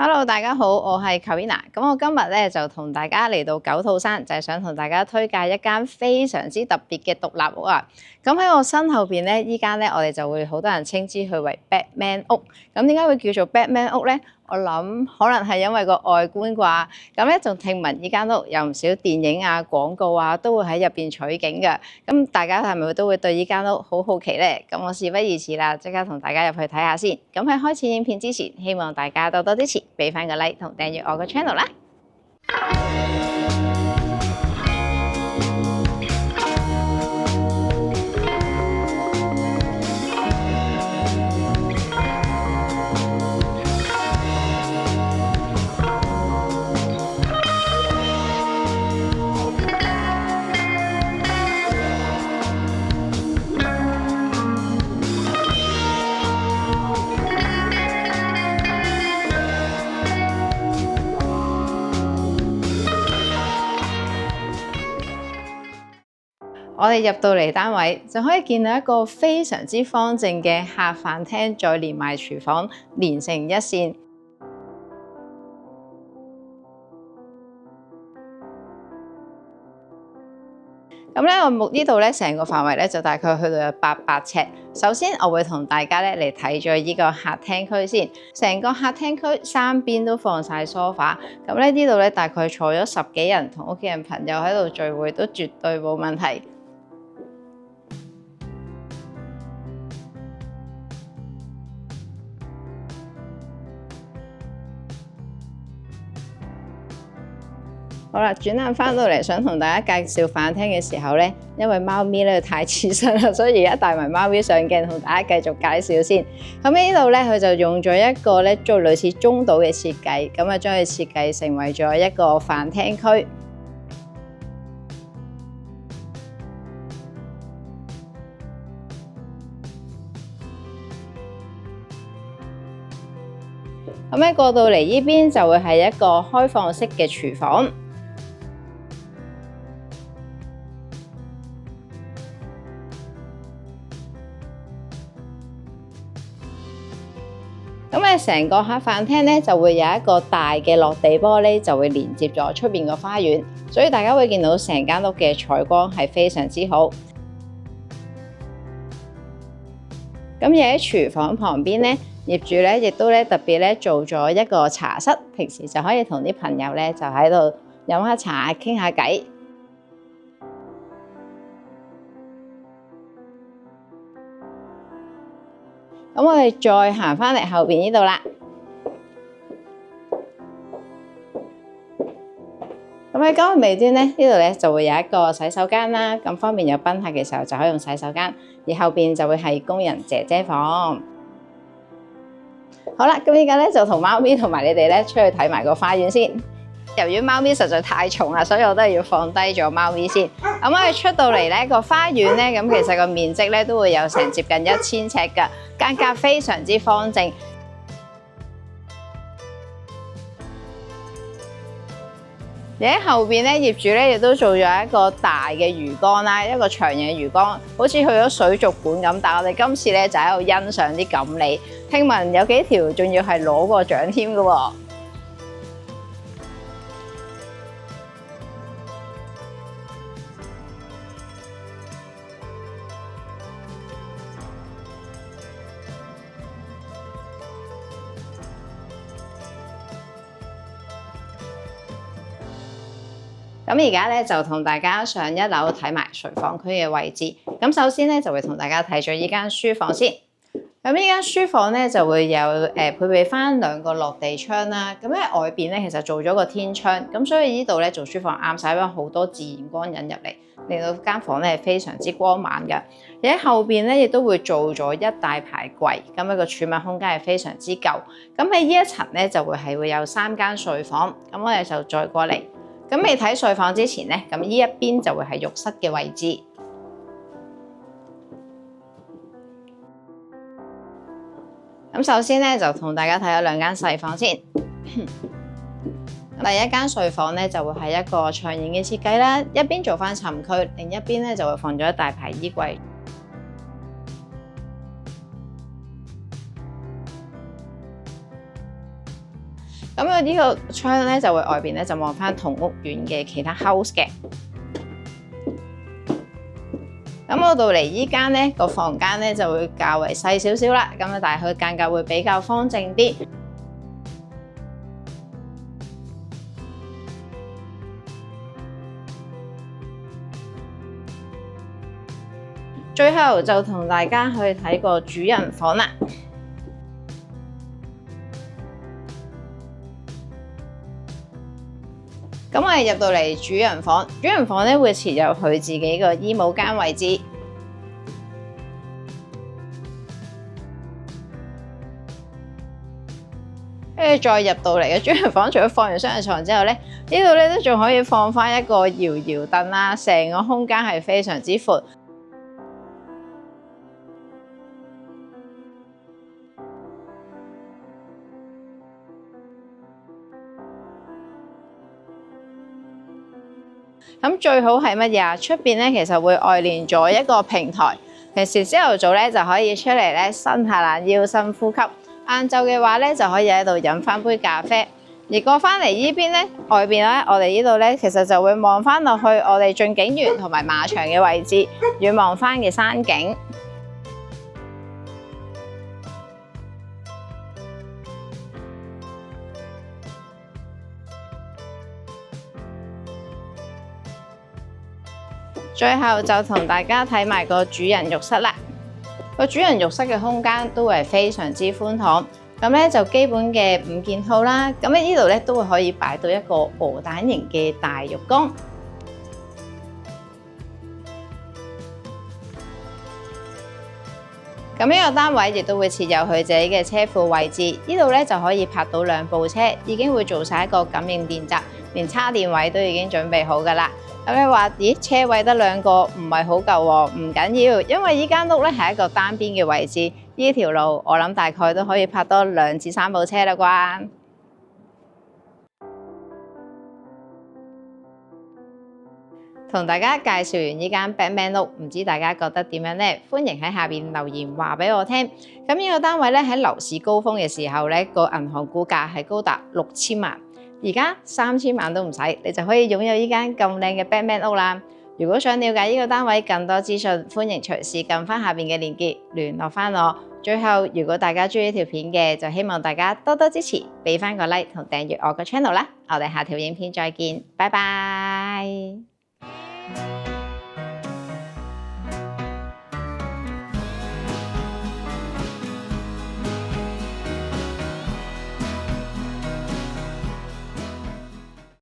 Hello，大家好，我係 Karina。我今日咧就同大家嚟到九肚山，就係想同大家推介一間非常之特別嘅獨立屋啊。喺我身後邊咧，依間咧我哋就會好多人稱之佢為 Batman 屋。點解會叫做 Batman 屋咧？我諗可能係因為個外觀啩。仲聽聞依間屋有唔少電影啊、廣告啊，都會喺入邊取景嘅。大家係咪都會對依間屋好好奇咧？我事不宜遲啦，即刻同大家入去睇下先。喺開始影片之前，希望大家多多支持，俾翻個 like 同訂閱我個 channel 啦。我哋入到嚟單位就可以見到一個非常之方正嘅客飯廳，再連埋廚房，連成一線。我呢度成個範圍咧就大概去到有800尺。首先我會同大家咧嚟睇咗呢個客廳區先。成個客廳區三邊都放晒梳化，呢度咧大概坐咗10幾人，同屋企人朋友喺度聚會都絕對冇問題。好啦，轉眼翻到嚟，想同大家介紹飯廳嘅時候咧，因為貓咪咧太黐身啦，所以而家帶埋貓咪上鏡，同大家繼續介紹先。呢度咧，佢就用咗一個咧做類似中島嘅設計，將佢設計成為咗一個飯廳區。過到嚟呢邊就會係一個開放式嘅廚房。成個客飯廳咧就會有一個大嘅落地玻璃，就會連接咗出邊個花園，所以大家會見到成間屋嘅採光係非常之好。而喺廚房旁邊咧，業主咧亦都特別咧做咗一個茶室，平時就可以同啲朋友咧就喺度飲下茶、傾下偈。我哋再行返嚟後邊呢度啦。喺嗰個尾端咧，呢度咧就會有一個洗手間啦，方便有賓客嘅時候就可以用洗手間。而後邊就會係工人姐姐房。好啦，而家咧就同貓咪同埋你哋咧出去睇埋個花園先。由於貓咪實在太重啦，所以我都係要放低咗貓咪先。我哋出到嚟咧個花園咧，其實個面積咧都會有成接近1000尺㗎，間隔非常之方正。而喺後邊咧，業主咧亦都做咗一個大嘅魚缸啦，一個長形嘅魚缸，好似去咗水族館咁。但係我哋今次咧就喺度欣賞啲錦鯉，聽聞有幾條仲要係攞過獎添㗎喎。而家咧就同大家上1樓睇埋廚房區嘅位置。首先咧就會同大家睇咗呢間書房先。呢間書房咧就會有配備翻2個落地窗啦。喺外邊咧其實做咗個天窗，所以呢度咧做書房啱晒，因為好多自然光引入嚟，令到間房咧係非常之光猛嘅。而喺後邊咧亦都會做咗一大排櫃，一個儲物空間係非常之夠。喺呢一層咧就會有3間睡房。我哋就再過嚟。未睇睡房之前咧，呢一邊就會係浴室嘅位置。首先咧就同大家睇咗2間細房先。第一間睡房咧就會係一個長形嘅設計啦，一邊做翻寢區，另一邊咧就會放咗一大排衣櫃。咁我呢個窗咧就會外邊咧就望翻同屋苑嘅其他 house 嘅。咁我到嚟依間咧個房間咧就會較為細少少啦，咁但係佢間隔會比較方正啲。最後就同大家去睇個主人房啦。咁我哋入到嚟主人房，主人房咧會設有佢自己個衣帽間位置。跟住再入到嚟嘅主人房，除咗放完雙人床之後咧，呢度咧都仲可以放翻一個搖搖凳啦，成個空間係非常之闊。咁最好係乜嘢啊？出邊咧其實會外連咗一個平台，平時朝頭早咧就可以出嚟咧伸下懶腰、深呼吸。晏晝嘅話咧就可以喺度飲翻杯咖啡。而過翻嚟呢邊咧，外邊咧我哋呢度咧其實就會望翻落去我哋駿景園同埋馬場嘅位置，遠望翻嘅山景。最後就同大家睇埋個主人浴室啦。個主人浴室嘅空間都係非常之寬敞，咁咧就基本嘅5件套啦。咁喺呢度咧都會可以擺到一個鵝蛋型嘅大浴缸。咁呢個單位亦都會設有佢自己嘅車庫位置，呢度咧就可以泊到2部車，已經會做晒一個感應電閘，連叉電位都已經準備好噶啦。咁你話，咦，車位得2個，唔係好夠喎？唔緊要，因為呢間屋咧係一個單邊嘅位置，呢條路我諗大概都可以泊多2至3部車啦啩。同大家介紹完呢間 Batman 屋，唔知大家覺得點樣呢？歡迎喺下邊留言話俾我聽。咁呢個單位咧喺樓市高峰嘅時候咧，個銀行估價係高達6000萬。而家3000萬都唔使，你就可以擁有呢間咁靚嘅 Batman 屋啦。如果想了解呢個單位更多資訊，歡迎隨時撳翻下邊嘅鏈接聯絡翻我。最後，如果大家中意呢條片嘅，就希望大家多多支持，俾翻個 like 同訂閱我個 channel 啦。我哋下條影片再見，拜拜。